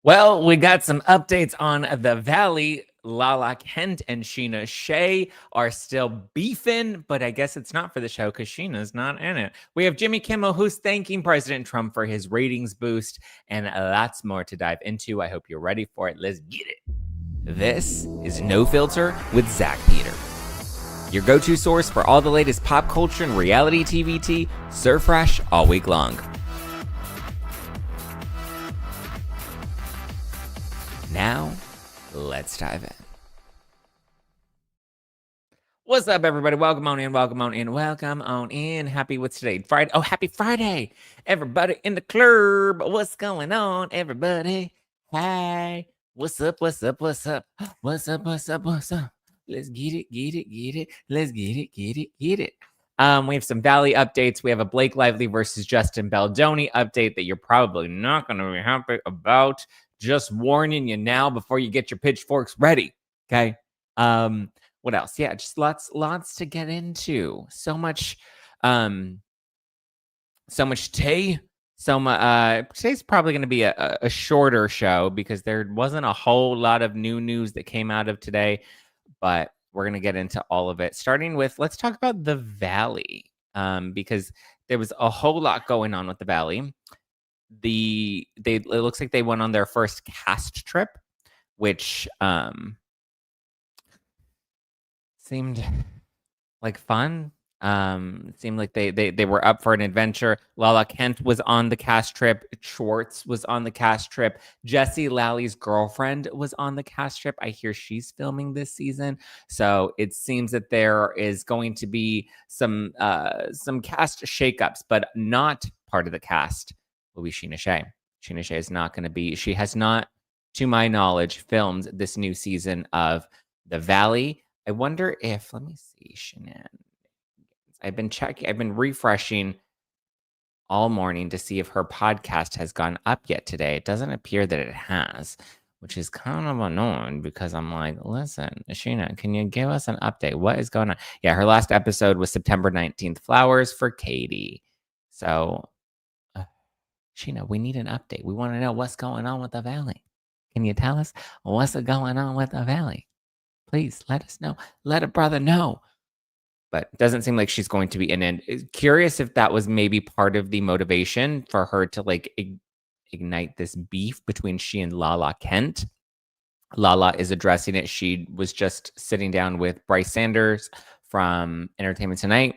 Well, we got some updates on the Valley. Lala Kent and Scheana Shay are still beefing, but I guess it's not for the show because Sheena's not in it. We have Jimmy Kimmel, who's thanking President Trump for his ratings boost, and lots more to dive into. I hope you're ready for it. Let's get it. This is No Filter with Zack Peter, your go-to source for all the latest pop culture and reality TV serve fresh all week long. Now, let's dive in. What's up, everybody? Welcome on in, welcome on in, welcome on in. Happy, what's today? Friday. Oh, happy Friday. Everybody in the club. What's going on, everybody? Hey, what's up, what's up, what's up? What's up, what's up, what's up? Let's get it, get it, get it. Let's get it, get it, get it. We have some Valley updates. We have a Blake Lively versus Justin Baldoni update that you're probably not going to be happy about. Just warning you now before you get your pitchforks ready. Okay. What else? Yeah, just lots to get into. So much tea. Today's probably going to be a shorter show because there wasn't a whole lot of new news that came out of today, but we're going to get into all of it. Starting with, let's talk about the Valley, because there was a whole lot going on with the Valley. It looks like they went on their first cast trip, which seemed like fun. It seemed like they were up for an adventure. Lala Kent was on the cast trip. Schwartz was on the cast trip. Jessie Lally's girlfriend was on the cast trip. I hear she's filming this season, so it seems that there is going to be some cast shakeups, but not part of the cast will be Scheana Shay. Scheana Shay is not going to be. She has not, to my knowledge, filmed this new season of The Valley. I wonder if, let me see, Shenanigans. I've been refreshing all morning to see if her podcast has gone up yet today. It doesn't appear that it has, which is kind of annoying because I'm like, listen, Sheena, can you give us an update? What is going on? Yeah, her last episode was September 19th, Flowers for Katie. So, Sheena, we need an update. We want to know what's going on with the Valley. Can you tell us what's going on with the Valley? Please let us know. Let a brother know. But it doesn't seem like she's going to be in it. Curious if that was maybe part of the motivation for her to like ignite this beef between she and Lala Kent. Lala is addressing it. She was just sitting down with Bryce Sanders from Entertainment Tonight,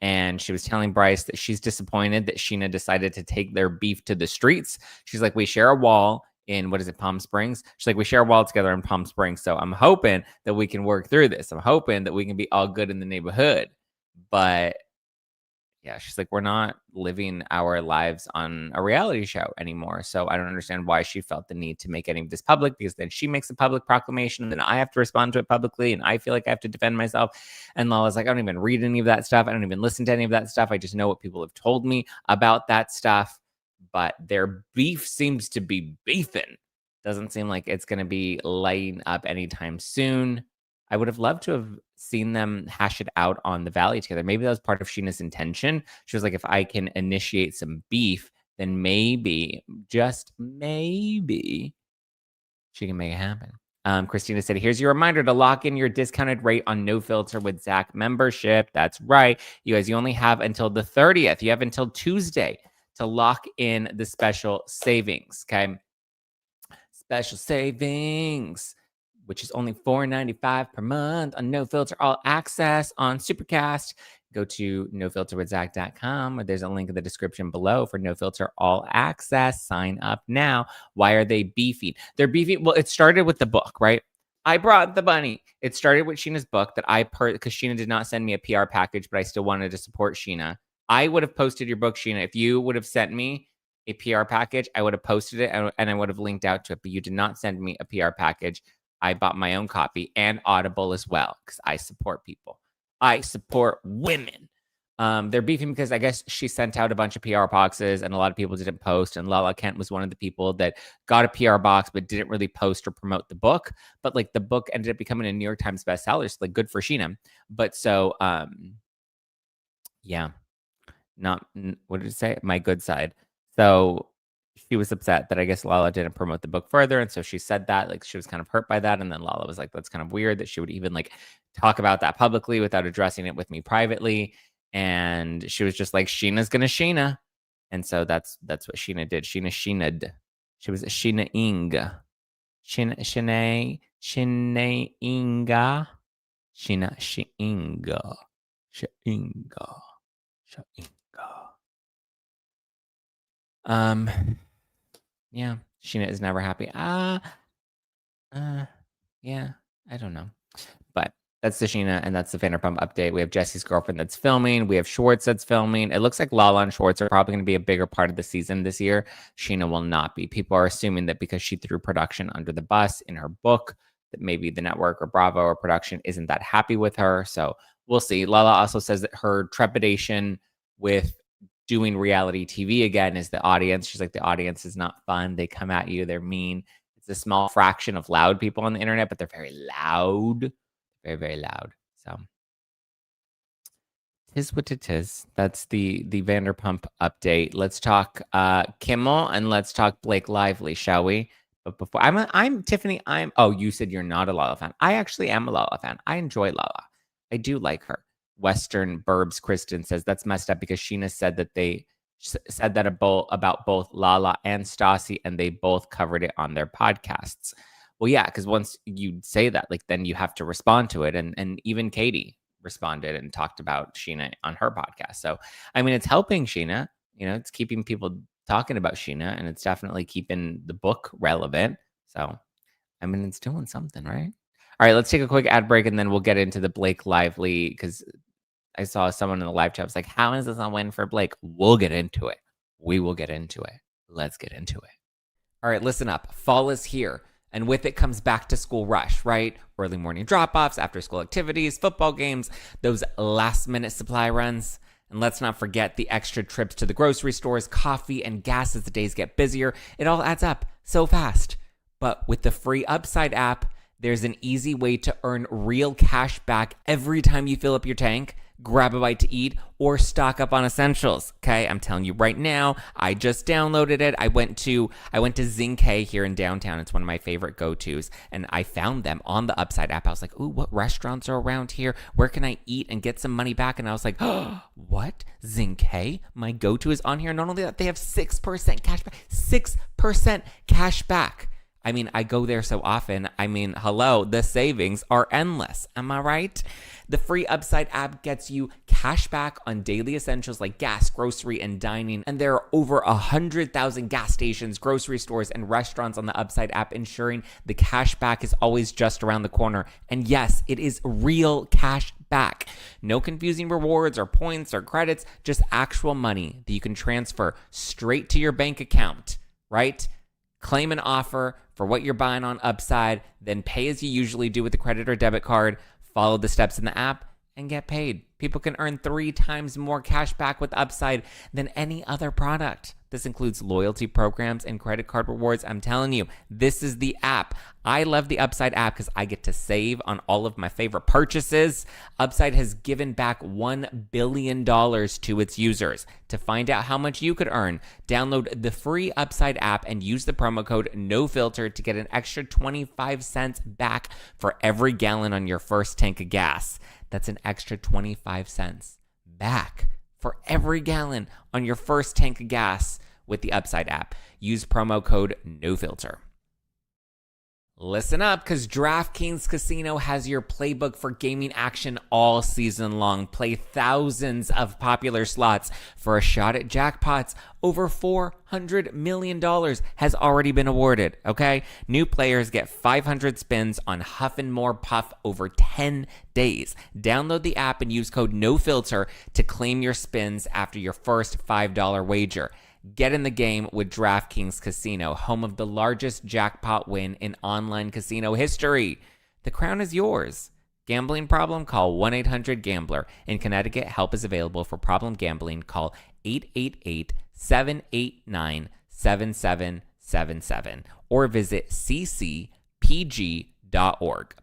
and she was telling Bryce that she's disappointed that Sheena decided to take their beef to the streets. She's like, we share a wall in, what is it, Palm Springs? She's like, we share a wall together in Palm Springs. So I'm hoping that we can work through this. I'm hoping that we can be all good in the neighborhood. But yeah, she's like, we're not living our lives on a reality show anymore. So I don't understand why she felt the need to make any of this public, because then she makes a public proclamation and then I have to respond to it publicly and I feel like I have to defend myself. And Lala's like, I don't even read any of that stuff. I don't even listen to any of that stuff. I just know what people have told me about that stuff. But their beef seems to be beefing. Doesn't seem like it's going to be lighting up anytime soon. I would have loved to have seen them hash it out on the Valley together. Maybe that was part of Sheena's intention. She was like, if I can initiate some beef, then maybe, just maybe, she can make it happen. Christina said, here's your reminder to lock in your discounted rate on No Filter with Zack membership. That's right. You guys, you only have until the 30th. You have until Tuesday to lock in the special savings, okay? Special savings, which is only $4.95 per month on No Filter All Access on Supercast. Go to nofilterwithzack.com, or there's a link in the description below for No Filter All Access. Sign up now. Why are they beefing? They're beefing. Well, it started with the book, right? I brought the bunny. It started with Sheena's book that because Sheena did not send me a PR package, but I still wanted to support Sheena. I would have posted your book, Sheena. If you would have sent me a PR package, I would have posted it and I would have linked out to it. But you did not send me a PR package. I bought my own copy and Audible as well because I support people. I support women. They're beefing because I guess she sent out a bunch of PR boxes and a lot of people didn't post. And Lala Kent was one of the people that got a PR box but didn't really post or promote the book. But like the book ended up becoming a New York Times bestseller. So like good for Sheena. But so, yeah. Not, what did it say? My good side. So she was upset that I guess Lala didn't promote the book further. And so she said that, like, she was kind of hurt by that. And then Lala was like, that's kind of weird that she would even like talk about that publicly without addressing it with me privately. And she was just like, Sheena's gonna Sheena. And so that's what Sheena did. Sheena'd. She was a Sheena-ing. Sheena-inga. Sheena-sheinga. Sheinga. Yeah, Sheena is never happy. Yeah, I don't know. But that's the Sheena, and that's the Vanderpump update. We have Jesse's girlfriend that's filming. We have Schwartz that's filming. It looks like Lala and Schwartz are probably going to be a bigger part of the season this year. Sheena will not be. People are assuming that because she threw production under the bus in her book, that maybe the network or Bravo or production isn't that happy with her. So we'll see. Lala also says that her trepidation with doing reality TV again is the audience. She's like, the audience is not fun. They come at you. They're mean. It's a small fraction of loud people on the internet, but they're very loud. Very, very loud. So tis what it is. That's the Vanderpump update. Let's talk Kimmel and let's talk Blake Lively, shall we? But before I'm Tiffany, you said you're not a Lala fan. I actually am a Lala fan. I enjoy Lala. I do like her. Western Burbs Kristen says that's messed up because Scheana said that they said that about both Lala and Stassi, and they both covered it on their podcasts. Well, yeah, because once you say that, like, then you have to respond to it. And even Katie responded and talked about Scheana on her podcast. So, I mean, it's helping Scheana. You know, it's keeping people talking about Scheana, and it's definitely keeping the book relevant. So, I mean, it's doing something, right? All right, let's take a quick ad break, and then we'll get into the Blake Lively, because I saw someone in the live chat was like, how is this a win for Blake? We'll get into it. We will get into it. Let's get into it. All right, listen up. Fall is here. And with it comes back to school rush, right? Early morning drop-offs, after school activities, football games, those last-minute supply runs. And let's not forget the extra trips to the grocery stores, coffee, and gas as the days get busier. It all adds up so fast. But with the free Upside app, there's an easy way to earn real cash back every time you fill up your tank, grab a bite to eat, or stock up on essentials. Okay, I'm telling you right now, I just downloaded it. I went to Zinke here in downtown. It's one of my favorite go-tos, and I found them on the Upside app. I was like, ooh, what restaurants are around here? Where can I eat and get some money back? And I was like, oh, what? Zinke? My go-to is on here. Not only that, they have 6% cash back. 6% cash back. I mean, I go there so often. I mean, hello, the savings are endless. Am I right? The free Upside app gets you cash back on daily essentials like gas, grocery, and dining. And there are over 100,000 gas stations, grocery stores, and restaurants on the Upside app, ensuring the cash back is always just around the corner. And yes, it is real cash back. No confusing rewards or points or credits, just actual money that you can transfer straight to your bank account, right? Claim an offer for what you're buying on Upside, then pay as you usually do with a credit or debit card, follow the steps in the app, and get paid. People can earn 3 times more cash back with Upside than any other product. This includes loyalty programs and credit card rewards. I'm telling you, this is the app. I love the Upside app because I get to save on all of my favorite purchases. Upside has given back $1 billion to its users. To find out how much you could earn, download the free Upside app and use the promo code NOFILTER to get an extra 25 cents back for every gallon on your first tank of gas. That's an extra 25 cents back for every gallon on your first tank of gas with the Upside app. Use promo code NOFILTER. Listen up, because DraftKings Casino has your playbook for gaming action all season long. Play thousands of popular slots for a shot at jackpots. Over $400 million has already been awarded, okay? New players get 500 spins on Huff and More Puff over 10 days. Download the app and use code NOFILTER to claim your spins after your first $5 wager. Get in the game with DraftKings Casino, home of the largest jackpot win in online casino history. The crown is yours. Gambling problem? Call 1-800-GAMBLER. In Connecticut, help is available for problem gambling. Call 888-789-7777 or visit ccpg.org.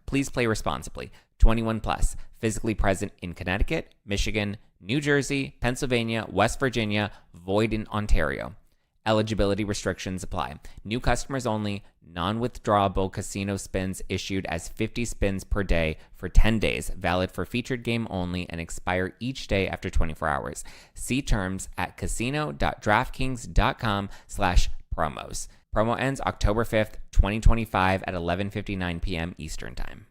Please play responsibly. 21 plus. Physically present in Connecticut, Michigan, New Jersey, Pennsylvania, West Virginia, void in Ontario. Eligibility restrictions apply. New customers only. Non-withdrawable casino spins issued as 50 spins per day for 10 days, valid for featured game only, and expire each day after 24 hours. See terms at casino.draftkings.com/promos. Promo ends October 5th, 2025 at 11:59 p.m. Eastern Time.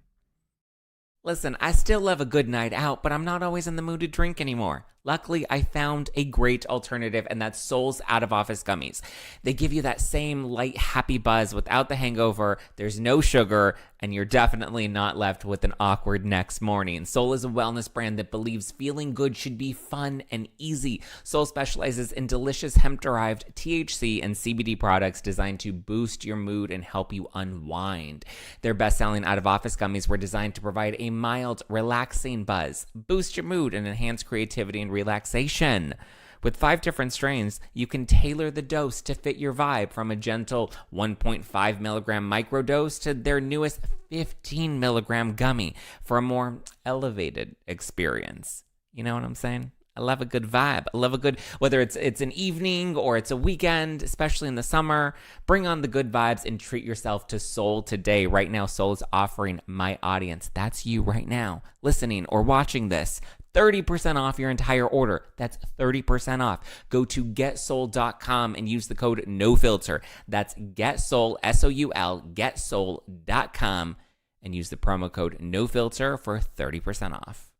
Listen, I still love a good night out, but I'm not always in the mood to drink anymore. Luckily, I found a great alternative, and that's Sol's Out of Office Gummies. They give you that same light, happy buzz without the hangover. There's no sugar, and you're definitely not left with an awkward next morning. Sol is a wellness brand that believes feeling good should be fun and easy. Sol specializes in delicious hemp-derived THC and CBD products designed to boost your mood and help you unwind. Their best-selling Out of Office Gummies were designed to provide a mild, relaxing buzz, boost your mood, and enhance creativity and relaxation. With 5 different strains, you can tailor the dose to fit your vibe, from a gentle 1.5 milligram microdose to their newest 15 milligram gummy for a more elevated experience. You know what I'm saying? I love a good vibe. I love a good, whether it's an evening or it's a weekend, especially in the summer, bring on the good vibes and treat yourself to Sol today. Right now, Sol is offering my audience, that's you right now, listening or watching this, 30% off your entire order. That's 30% off. Go to getsol.com and use the code NOFILTER. That's getsol, S-O-U-L, getsol.com, and use the promo code NOFILTER for 30% off.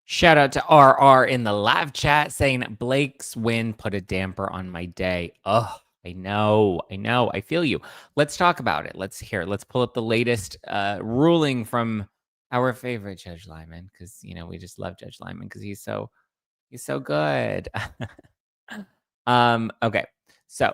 Shout out to RR in the live chat saying Blake's win put a damper on my day. Oh, I know. I feel you. Let's talk about it. Let's pull up the latest ruling from our favorite Judge Lyman, because we just love Judge Lyman because he's so good. Okay, so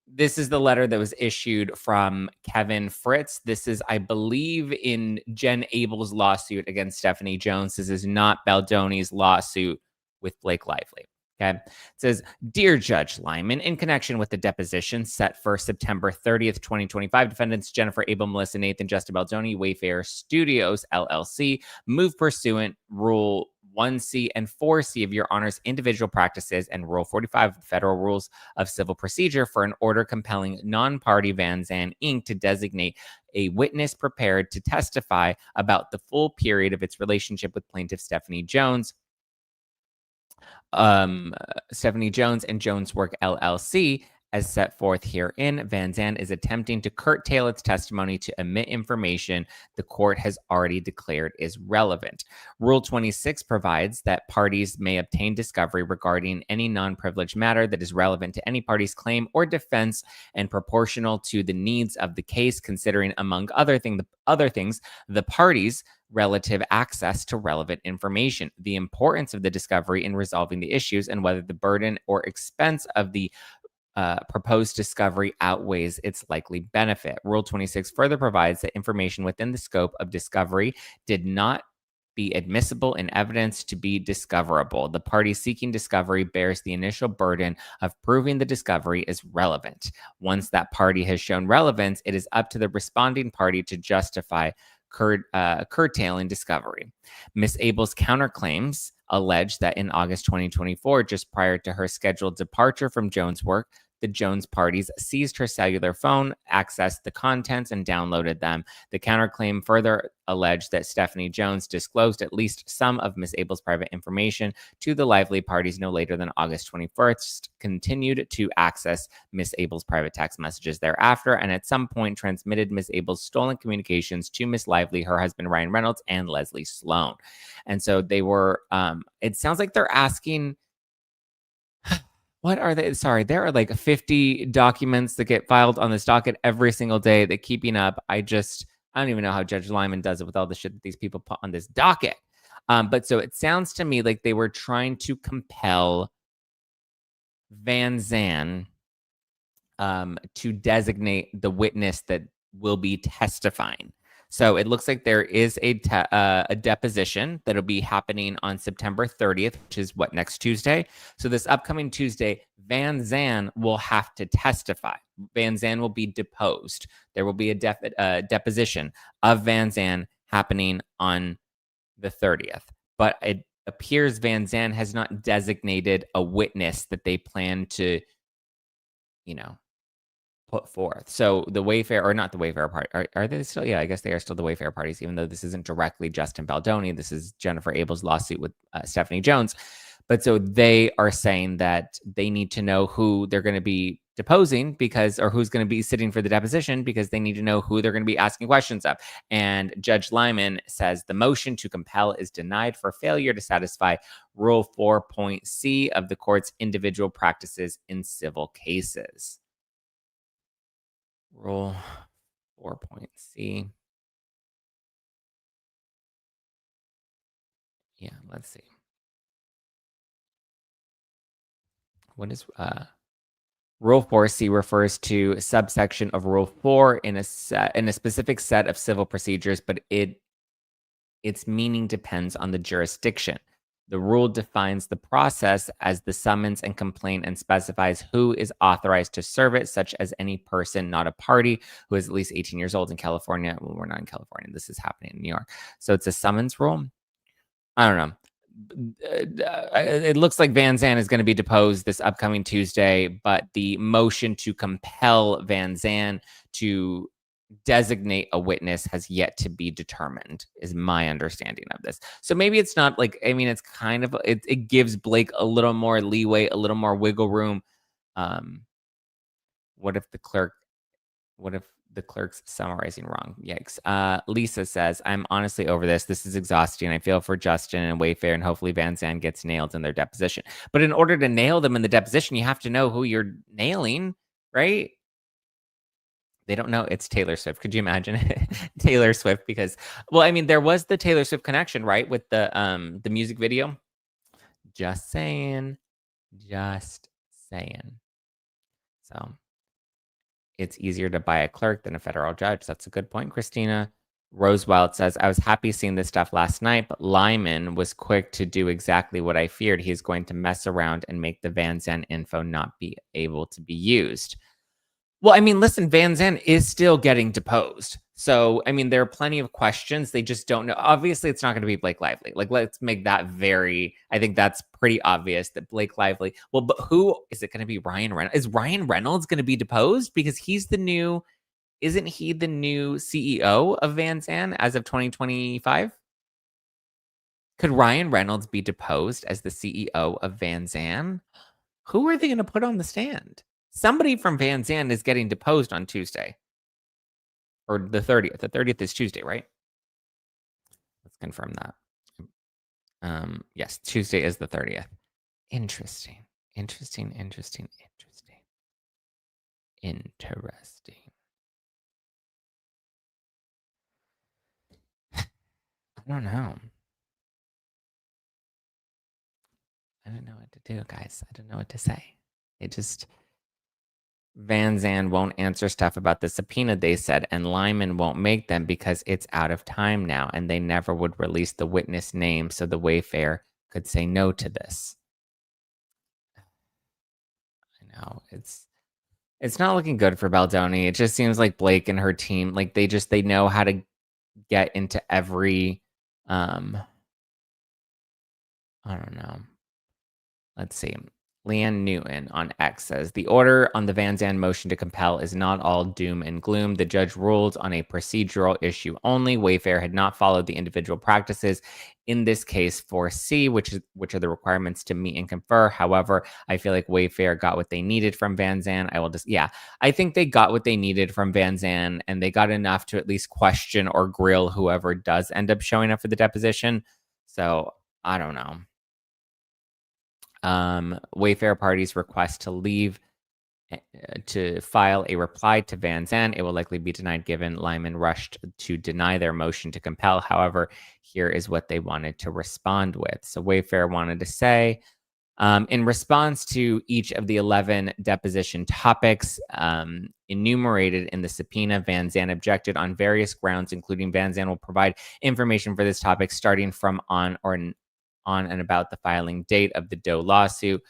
this is the letter that was issued from Kevin Fritz. This is, I believe, in Jen Abel's lawsuit against Stephanie Jones. This is not Baldoni's lawsuit with Blake Lively. Okay. It says, Dear Judge Lyman, in connection with the deposition set for September 30th, 2025, defendants Jennifer Abel, Melissa Nathan, Justin Baldoni, Wayfair Studios, LLC, move pursuant Rule 1C and 4C of Your Honor's individual practices and Rule 45 of the Federal Rules of Civil Procedure for an order compelling non-party Van Zandt Inc. to designate a witness prepared to testify about the full period of its relationship with plaintiff Stephanie Jones. Stephanie Jones and Jones Work LLC, as set forth herein. Van Zandt is attempting to curtail its testimony to omit information the court has already declared is relevant. Rule 26 provides that parties may obtain discovery regarding any non-privileged matter that is relevant to any party's claim or defense and proportional to the needs of the case, considering, among other things, the parties' relative access to relevant information, the importance of the discovery in resolving the issues, and whether the burden or expense of the proposed discovery outweighs its likely benefit. Rule 26 further provides that information within the scope of discovery did not be admissible in evidence to be discoverable. The party seeking discovery bears the initial burden of proving the discovery is relevant. Once that party has shown relevance, it is up to the responding party to justify curtailing discovery. Ms. Abel's counterclaims allege that in August 2024, just prior to her scheduled departure from Jones Work, the Jones parties seized her cellular phone, accessed the contents, and downloaded them. The counterclaim further alleged that Stephanie Jones disclosed at least some of Ms. Abel's private information to the Lively parties no later than August 21st, continued to access Ms. Abel's private text messages thereafter, and at some point transmitted Ms. Abel's stolen communications to Ms. Lively, her husband Ryan Reynolds, and Leslie Sloan. And so they were, it sounds like they're asking, what are they? Sorry, there are like 50 documents that get filed on this docket every single day that keeping up. I don't even know how Judge Lyman does it with all the shit that these people put on this docket. But so it sounds to me like they were trying to compel Van Zandt to designate the witness that will be testifying. So it looks like there is a deposition that'll be happening on September 30th, which is next Tuesday. So this upcoming Tuesday, Van Zandt will have to testify. Van Zandt will be deposed. There will be a deposition of Van Zandt happening on the 30th. But appears Van Zandt has not designated a witness that they plan to, you know, put forth. So the Wayfair, or not the Wayfair party, are they still? Yeah, I guess they are still the Wayfair parties, even though this isn't directly Justin Baldoni. This is Jennifer Abel's lawsuit with Stephanie Jones. But so they are saying that they need to know who they're going to be deposing because, or who's going to be sitting for the deposition because they need to know who they're going to be asking questions of. And Judge Lyman says the motion to compel is denied for failure to satisfy Rule 4.C of the court's individual practices in civil cases. Rule 4.C. Yeah, let's see. What is Rule 4C refers to a subsection of Rule 4 in a specific set of civil procedures, but its meaning depends on the jurisdiction. The rule defines the process as the summons and complaint and specifies who is authorized to serve it, such as any person, not a party, who is at least 18 years old in California. Well, we're not in California. This is happening in New York. So it's a summons rule. I don't know. It looks like Van Zandt is going to be deposed this upcoming Tuesday, but the motion to compel Van Zandt to designate a witness has yet to be determined, is my understanding of this. So maybe it's not like, I mean, it's kind of, it gives Blake a little more leeway, a little more wiggle room. What if the clerk's summarizing wrong? Yikes. Lisa says, I'm honestly over this. This is exhausting. I feel for Justin and Wayfair, and hopefully Van Zandt gets nailed in their deposition. But in order to nail them in the deposition, you have to know who you're nailing, right? They don't know it's Taylor Swift. Could you imagine Taylor Swift? Because, well, I mean, there was the Taylor Swift connection, right? With the music video. Just saying. Just saying. So it's easier to buy a clerk than a federal judge. That's a good point, Christina. Rosewild says, I was happy seeing this stuff last night, but Lyman was quick to do exactly what I feared. He's going to mess around and make the Van Zandt info not be able to be used. Well, I mean, listen, Van Zandt is still getting deposed. So, I mean, there are plenty of questions. They just don't know. Obviously, it's not going to be Blake Lively. Like, let's make that I think that's pretty obvious that Blake Lively, well, but who is it going to be? Ryan Reynolds? Is Ryan Reynolds going to be deposed? Because isn't he the new CEO of Van Zandt as of 2025? Could Ryan Reynolds be deposed as the CEO of Van Zandt? Who are they going to put on the stand? Somebody from Van Zandt is getting deposed on Tuesday. Or the 30th. The 30th is Tuesday, right? Let's confirm that. Yes, Tuesday is the 30th. Interesting. I don't know. I don't know what to do, guys. I don't know what to say. Van Zandt won't answer stuff about the subpoena, they said, and Lyman won't make them because it's out of time now, and they never would release the witness name so the Wayfair could say no to this. I know. It's not looking good for Baldoni. It just seems like Blake and her team, like they know how to get into every I don't know. Let's see. Leanne Newton on X says, the order on the Van Zandt motion to compel is not all doom and gloom. The judge ruled on a procedural issue only. Wayfair had not followed the individual practices. In this case, 4C, which are the requirements to meet and confer. However, I feel like Wayfair got what they needed from Van Zandt. I think they got what they needed from Van Zandt, and they got enough to at least question or grill whoever does end up showing up for the deposition. So I don't know. Wayfair parties request to leave to file a reply to Van Zandt. It will likely be denied given Lyman rushed to deny their motion to compel. However, here is what they wanted to respond with. So Wayfair wanted to say, in response to each of the 11 deposition topics enumerated in the subpoena, Van Zandt objected on various grounds, including Van Zandt will provide information for this topic starting from on and about the filing date of the Doe lawsuit,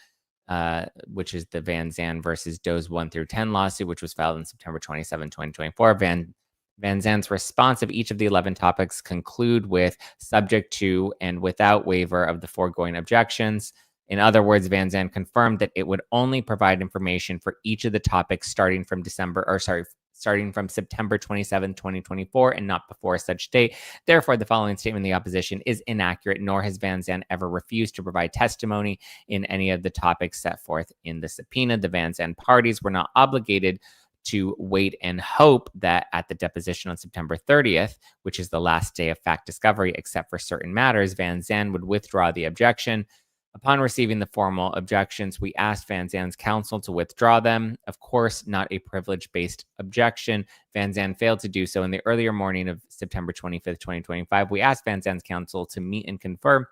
which is the Van Zandt versus Doe's 1 through 10 lawsuit, which was filed on September 27, 2024. Van Van Zandt's response of each of the 11 topics conclude with subject to and without waiver of the foregoing objections. In other words, Van Zandt confirmed that it would only provide information for each of the topics starting from September 27, 2024, and not before such date. Therefore, the following statement of the opposition is inaccurate, nor has Van Zandt ever refused to provide testimony in any of the topics set forth in the subpoena. The Van Zandt parties were not obligated to wait and hope that at the deposition on September 30th, which is the last day of fact discovery, except for certain matters, Van Zandt would withdraw the objection. Upon receiving the formal objections, we asked Van Zandt's counsel to withdraw them. Of course, not a privilege-based objection. Van Zandt failed to do so. In the earlier morning of September 25th, 2025, we asked Van Zandt's counsel to meet and confer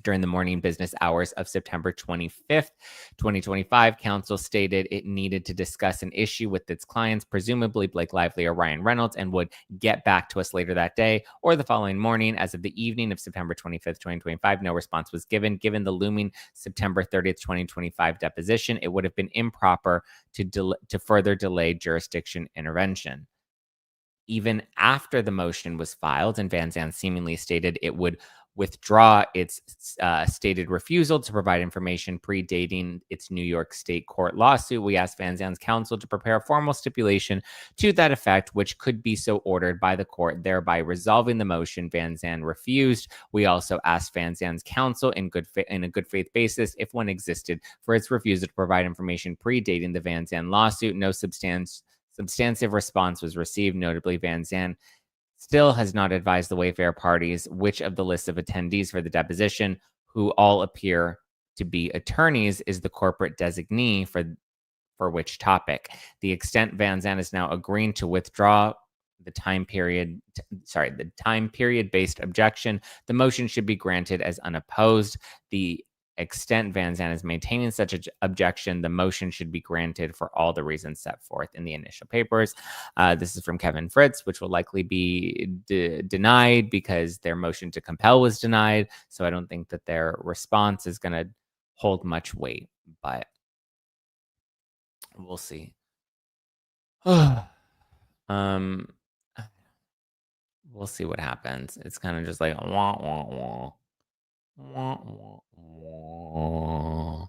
during the morning business hours of September 25th, 2025. Counsel stated it needed to discuss an issue with its clients, presumably Blake Lively or Ryan Reynolds, and would get back to us later that day or the following morning. As of the evening of September 25th, 2025, no response was given. Given the looming September 30th, 2025 deposition, it would have been improper to further delay jurisdiction intervention. Even after the motion was filed and Van Zandt seemingly stated it would withdraw its stated refusal to provide information predating its New York State court lawsuit, we asked Van Zandt's counsel to prepare a formal stipulation to that effect, which could be so ordered by the court, thereby resolving the motion. Van Zandt refused. We also asked Van Zandt's counsel in a good faith basis, if one existed, for its refusal to provide information predating the Van Zandt lawsuit. No substantive response was received. Notably, Van Zandt still has not advised the Wayfair parties which of the list of attendees for the deposition, who all appear to be attorneys, is the corporate designee for which topic. The extent Van Zandt is now agreeing to withdraw the time period based objection, the motion should be granted as unopposed. The extent Van Zandt is maintaining such an objection, the motion should be granted for all the reasons set forth in the initial papers. This is from Kevin Fritz, which will likely be denied because their motion to compel was denied. So I don't think that their response is going to hold much weight, but we'll see. We'll see what happens. It's kind of just like wah, wah, wah. Wah, wah, wah.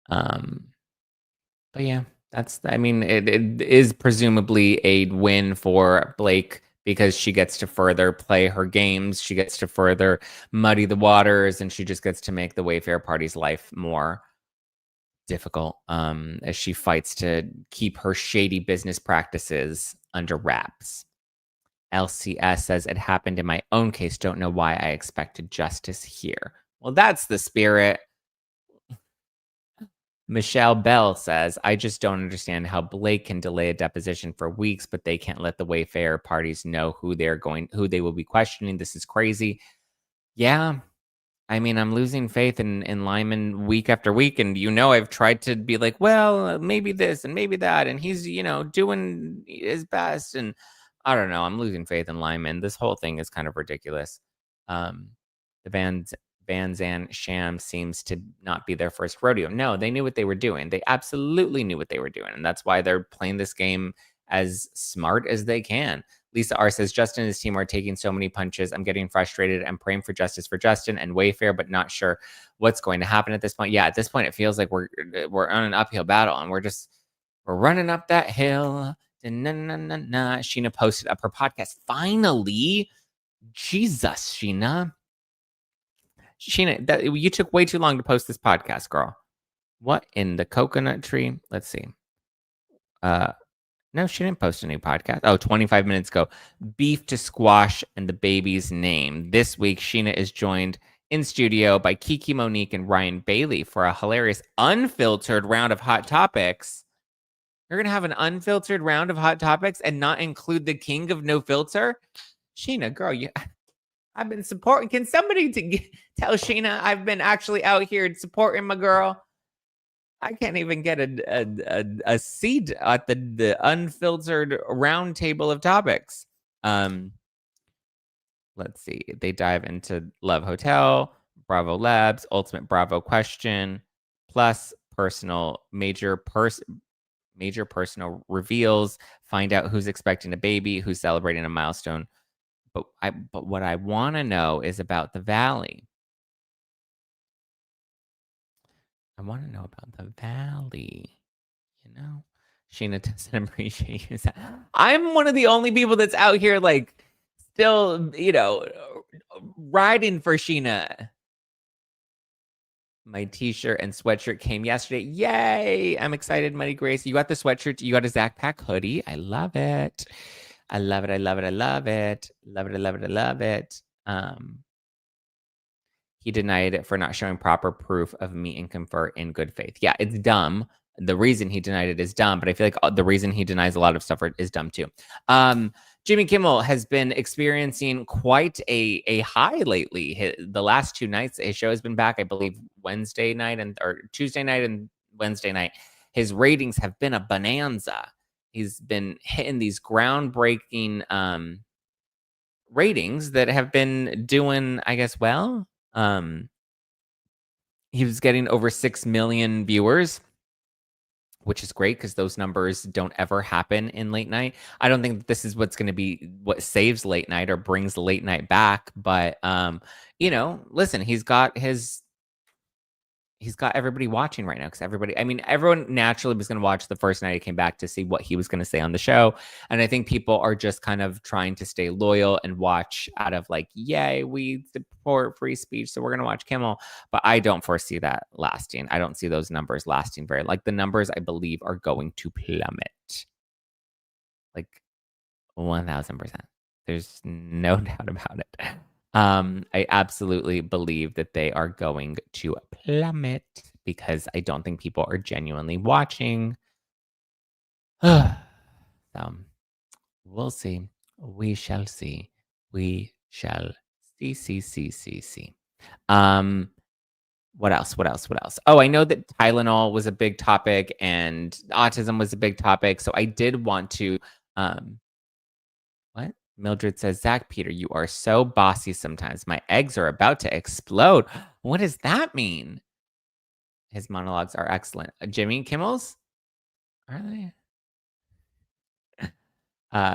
But yeah, it is presumably a win for Blake because she gets to further play her games. She gets to further muddy the waters, and she just gets to make the Wayfair party's life more difficult as she fights to keep her shady business practices under wraps. LCS says, it happened in my own case. Don't know why I expected justice here. Well, that's the spirit. Michelle Bell says, I just don't understand how Blake can delay a deposition for weeks, but they can't let the Wayfair parties know who they will be questioning. This is crazy. Yeah. I mean, I'm losing faith in Lyman week after week. And, I've tried to be like, well, maybe this and maybe that. And he's, doing his best. And I don't know. I'm losing faith in Lyman. This whole thing is kind of ridiculous. The Van Zandt sham seems to not be their first rodeo. No, they knew what they were doing. They absolutely knew what they were doing. And that's why they're playing this game as smart as they can. Lisa R says, Justin and his team are taking so many punches. I'm getting frustrated. I'm praying for justice for Justin and Wayfair, but not sure what's going to happen at this point. Yeah, at this point, it feels like we're on an uphill battle and we're running up that hill. Sheena posted up her podcast. Finally. Jesus, Sheena. Sheena, you took way too long to post this podcast, girl. What in the coconut tree? Let's see. No, she didn't post a new podcast. Oh, 25 minutes ago. Beef to squash and the baby's name. This week, Sheena is joined in studio by Kiki Monique and Ryan Bailey for a hilarious unfiltered round of hot topics. You're going to have an unfiltered round of hot topics and not include the king of no filter? Sheena, girl, I've been supporting. Can somebody tell Sheena I've been actually out here supporting my girl? I can't even get a seat at the unfiltered round table of topics. Let's see. They dive into Love Hotel, Bravo Labs, Ultimate Bravo Question, plus personal major major personal reveals, find out who's expecting a baby, who's celebrating a milestone. But what I want to know is about the Valley. I want to know about the Valley. You know, Sheena doesn't appreciate you. I'm one of the only people that's out here, like, still, riding for Sheena. My t-shirt and sweatshirt came yesterday. Yay! I'm excited, Mighty Grace. You got the sweatshirt. You got a Zack Pack hoodie. I love it. I love it. I love it. I love it. Love it. I love it. I love it. He denied it for not showing proper proof of meet and confer in good faith. Yeah, it's dumb. The reason he denied it is dumb, but I feel like the reason he denies a lot of stuff is dumb too. Jimmy Kimmel has been experiencing quite a high lately. The last 2 nights, his show has been back, I believe, Wednesday night or Tuesday night and Wednesday night. His ratings have been a bonanza. He's been hitting these groundbreaking ratings that have been doing, I guess, well. He was getting over 6 million viewers, which is great because those numbers don't ever happen in late night. I don't think this is what's going to be what saves late night or brings late night back. But, listen, he's got everybody watching right now because everyone naturally was going to watch the first night he came back to see what he was going to say on the show. And I think people are just kind of trying to stay loyal and watch out of like, yay, we support free speech, so we're going to watch Kimmel. But I don't foresee that lasting. I don't see those numbers lasting the numbers, I believe, are going to plummet. Like 1,000%. There's no doubt about it. I absolutely believe that they are going to plummet because I don't think people are genuinely watching. So we'll see. We shall see. We shall see. What else? Oh, I know that Tylenol was a big topic and autism was a big topic. So I did want to, what? Mildred says, Zack, Peter, you are so bossy sometimes. My eggs are about to explode. What does that mean? His monologues are excellent. Jimmy Kimmel's? Are they?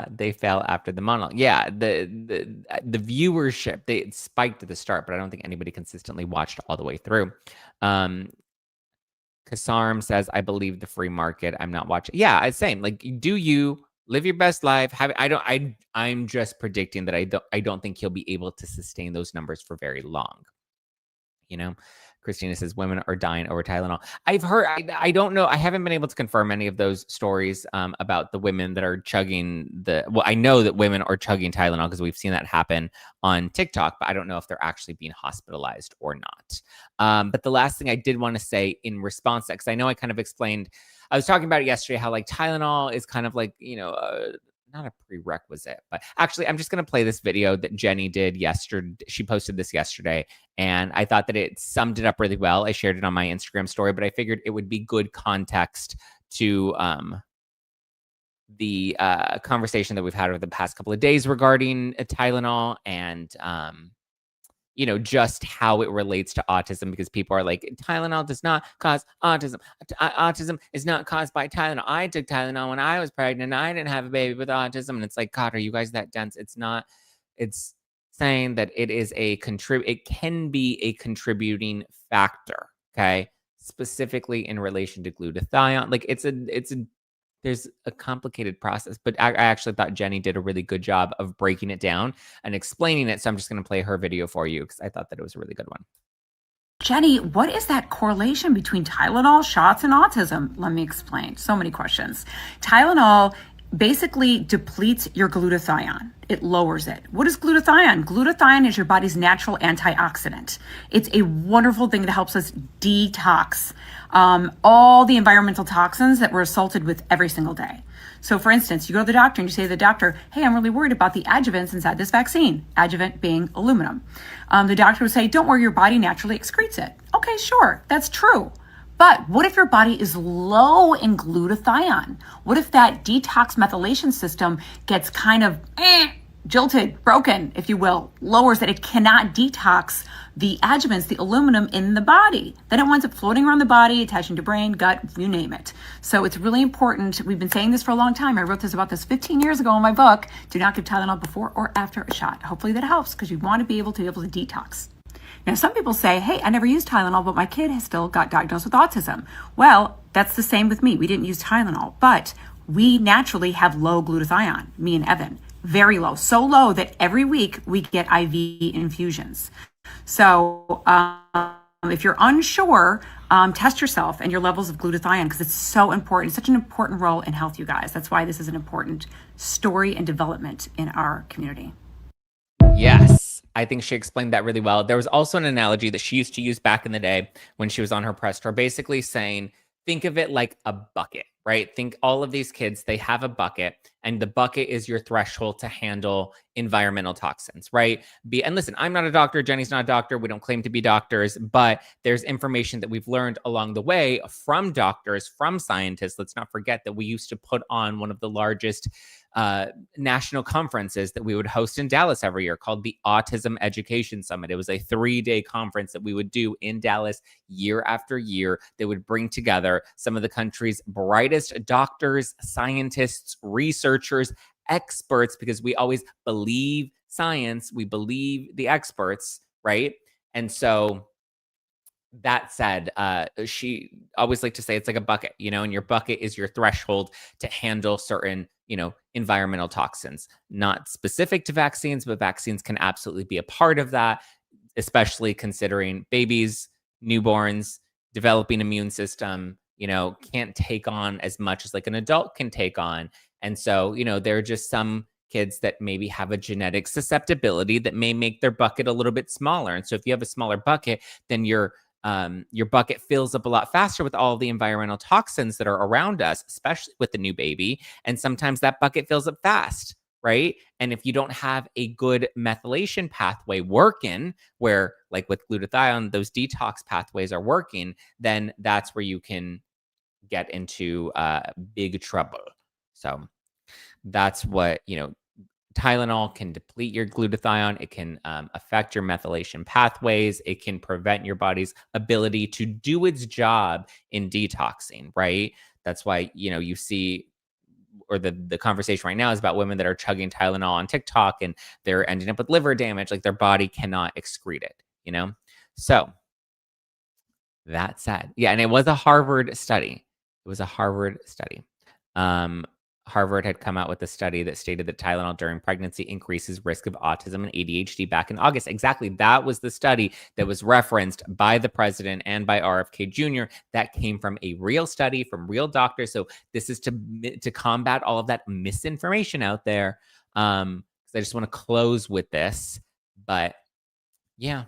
They fell after the monologue. Yeah, the viewership, they spiked at the start, but I don't think anybody consistently watched all the way through. Kasarm says, I believe the free market. I'm not watching. Yeah, it's same. Like, do you live your best life? I'm just predicting that I don't think he'll be able to sustain those numbers for very long. Christina says women are dying over Tylenol. I've heard, I don't know. I haven't been able to confirm any of those stories about the women that are chugging I know that women are chugging Tylenol because we've seen that happen on TikTok, but I don't know if they're actually being hospitalized or not. But the last thing I did want to say in response to that, because I know I kind of explained, I was talking about it yesterday, how like Tylenol is kind of like, not a prerequisite, but actually I'm just going to play this video that Jenny did yesterday. She posted this yesterday and I thought that it summed it up really well. I shared it on my Instagram story, but I figured it would be good context to the conversation that we've had over the past couple of days regarding Tylenol and just how it relates to autism, because people are like, Tylenol does not cause autism. Autism is not caused by Tylenol. I took Tylenol when I was pregnant. I didn't have a baby with autism. And it's like, God, are you guys that dense? It's not. It's saying that it is it can be a contributing factor. Okay. Specifically in relation to glutathione. Like there's a complicated process, but I actually thought Jenny did a really good job of breaking it down and explaining it. So I'm just going to play her video for you because I thought that it was a really good one. Jenny, what is that correlation between Tylenol shots and autism? Let me explain. So many questions. Tylenol basically depletes your glutathione. It lowers it. What is glutathione? Glutathione is your body's natural antioxidant. It's a wonderful thing that helps us detox all the environmental toxins that we're assaulted with every single day. So for instance, you go to the doctor and you say to the doctor, hey, I'm really worried about the adjuvants inside this vaccine, adjuvant being aluminum. The doctor would say, don't worry, your body naturally excretes it. Okay, sure, that's true. But what if your body is low in glutathione? What if that detox methylation system gets kind of jilted, broken, if you will, lowers that it cannot detox the adjuvants, the aluminum in the body. Then it winds up floating around the body, attaching to brain, gut, you name it. So it's really important. We've been saying this for a long time. I wrote about this 15 years ago in my book. Do not give Tylenol before or after a shot. Hopefully that helps, because you want to be able to detox. Now, some people say, hey, I never used Tylenol, but my kid has still got diagnosed with autism. Well, that's the same with me. We didn't use Tylenol, but we naturally have low glutathione, me and Evan, very low, so low that every week we get IV infusions. So if you're unsure, test yourself and your levels of glutathione, because it's so important. It's such an important role in health, you guys. That's why this is an important story and development in our community. Yes, I think she explained that really well. There was also an analogy that she used to use back in the day when she was on her press tour, basically saying, think of it like a bucket, right? Think all of these kids, they have a bucket, and the bucket is your threshold to handle environmental toxins, right? And listen, I'm not a doctor. Jenny's not a doctor. We don't claim to be doctors, but there's information that we've learned along the way from doctors, from scientists. Let's not forget that we used to put on one of the largest national conferences that we would host in Dallas every year called the Autism Education Summit. It was a 3-day conference that we would do in Dallas year after year. They would bring together some of the country's brightest doctors, scientists, researchers, experts, because we always believe science, we believe the experts, right? And so that said, she always liked to say it's like a bucket, and your bucket is your threshold to handle certain, environmental toxins, not specific to vaccines, but vaccines can absolutely be a part of that, especially considering babies, newborns, developing immune system, can't take on as much as like an adult can take on. And so, there are just some kids that maybe have a genetic susceptibility that may make their bucket a little bit smaller. And so if you have a smaller bucket, then your bucket fills up a lot faster with all the environmental toxins that are around us, especially with the new baby. And sometimes that bucket fills up fast, right? And if you don't have a good methylation pathway working, where like with glutathione, those detox pathways are working, then that's where you can get into big trouble. So that's what, Tylenol can deplete your glutathione. It can affect your methylation pathways. It can prevent your body's ability to do its job in detoxing, right? That's why, you see, or the conversation right now is about women that are chugging Tylenol on TikTok and they're ending up with liver damage. Like their body cannot excrete it, So that said, yeah, and it was a Harvard study. It was a Harvard study. Harvard had come out with a study that stated that Tylenol during pregnancy increases risk of autism and ADHD back in August. Exactly. That was the study that was referenced by the president and by RFK Jr. That came from a real study from real doctors. So this is to combat all of that misinformation out there. I just want to close with this. But yeah,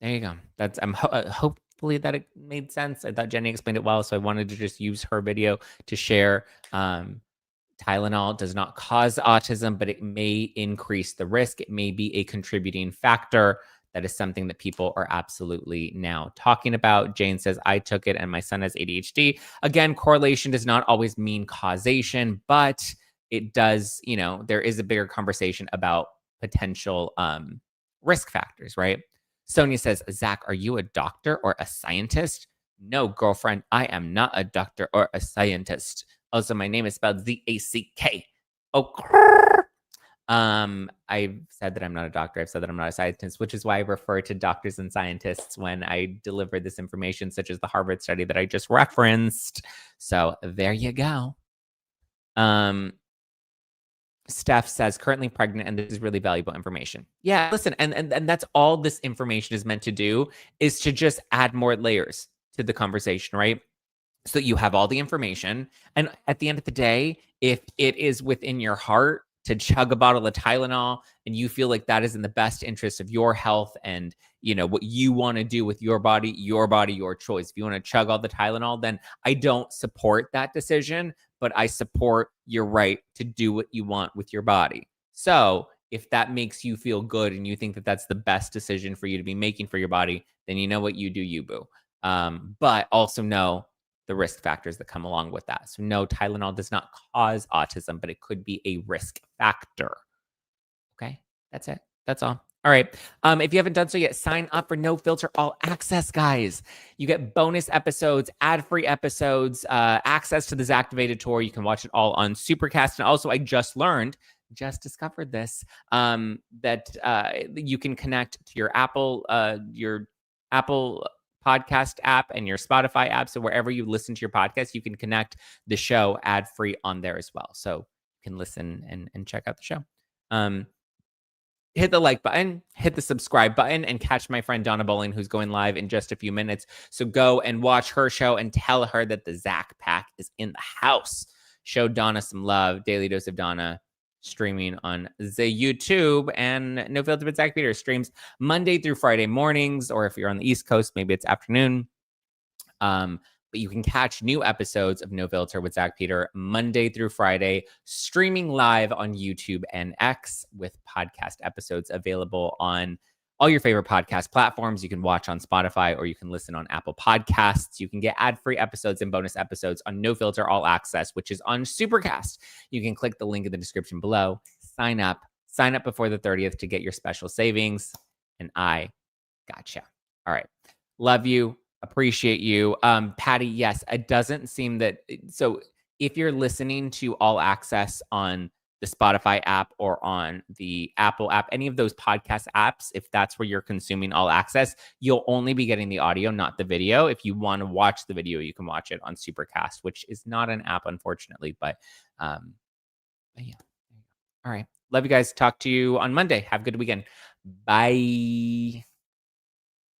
there you go. That's hopefully that it made sense. I thought Jenny explained it well, so I wanted to just use her video to share. Tylenol does not cause autism, but it may increase the risk. It may be a contributing factor. That is something that people are absolutely now talking about. Jane says, I took it and my son has ADHD. Again, correlation does not always mean causation, but it does, there is a bigger conversation about potential risk factors, right? Sonia says, Zach, are you a doctor or a scientist? No, girlfriend, I am not a doctor or a scientist. Also, my name is spelled Z-A-C-K. Oh, I've said that I'm not a doctor. I've said that I'm not a scientist, which is why I refer to doctors and scientists when I deliver this information, such as the Harvard study that I just referenced. So there you go. Steph says, currently pregnant, and this is really valuable information. Yeah, listen, and that's all this information is meant to do, is to just add more layers to the conversation, right? So that you have all the information. And at the end of the day, if it is within your heart to chug a bottle of Tylenol and you feel like that is in the best interest of your health and, what you want to do with your body, your choice. If you want to chug all the Tylenol, then I don't support that decision, but I support your right to do what you want with your body. So if that makes you feel good and you think that that's the best decision for you to be making for your body, then you know what, you do you, boo. But also know the risk factors that come along with that. So no, Tylenol does not cause autism, but it could be a risk factor. Okay, that's it. That's all. All right. If you haven't done so yet, sign up for No Filter All Access, guys. You get bonus episodes, ad-free episodes, access to the Zactivated tour. You can watch it all on Supercast. And also, I just discovered this, that you can connect to your Apple podcast app and your Spotify app. So wherever you listen to your podcast, you can connect the show ad-free on there as well. So you can listen and check out the show. Hit the like button, hit the subscribe button, and catch my friend Donna Bowling, who's going live in just a few minutes. So go and watch her show and tell her that the Zack Pack is in the house. Show Donna some love. Daily Dose of Donna streaming on the YouTube, and No Filter with Zack Peter streams Monday through Friday mornings, or if you're on the East Coast, maybe it's afternoon. But you can catch new episodes of No Filter with Zack Peter Monday through Friday, streaming live on YouTube and X, with podcast episodes available on all your favorite podcast platforms. You can watch on Spotify, or you can listen on Apple Podcasts. You can get ad-free episodes and bonus episodes on No Filter All Access, which is on Supercast. You can click the link in the description below. Sign up before the 30th to get your special savings. And I gotcha. All right. Love you. Appreciate you. Patty, yes, it doesn't seem that. So if you're listening to All Access on the Spotify app or on the Apple app, any of those podcast apps, if that's where you're consuming All Access, you'll only be getting the audio, not the video. If you want to watch the video, you can watch it on Supercast, which is not an app, unfortunately. But yeah. All right. Love you guys. Talk to you on Monday. Have a good weekend. Bye.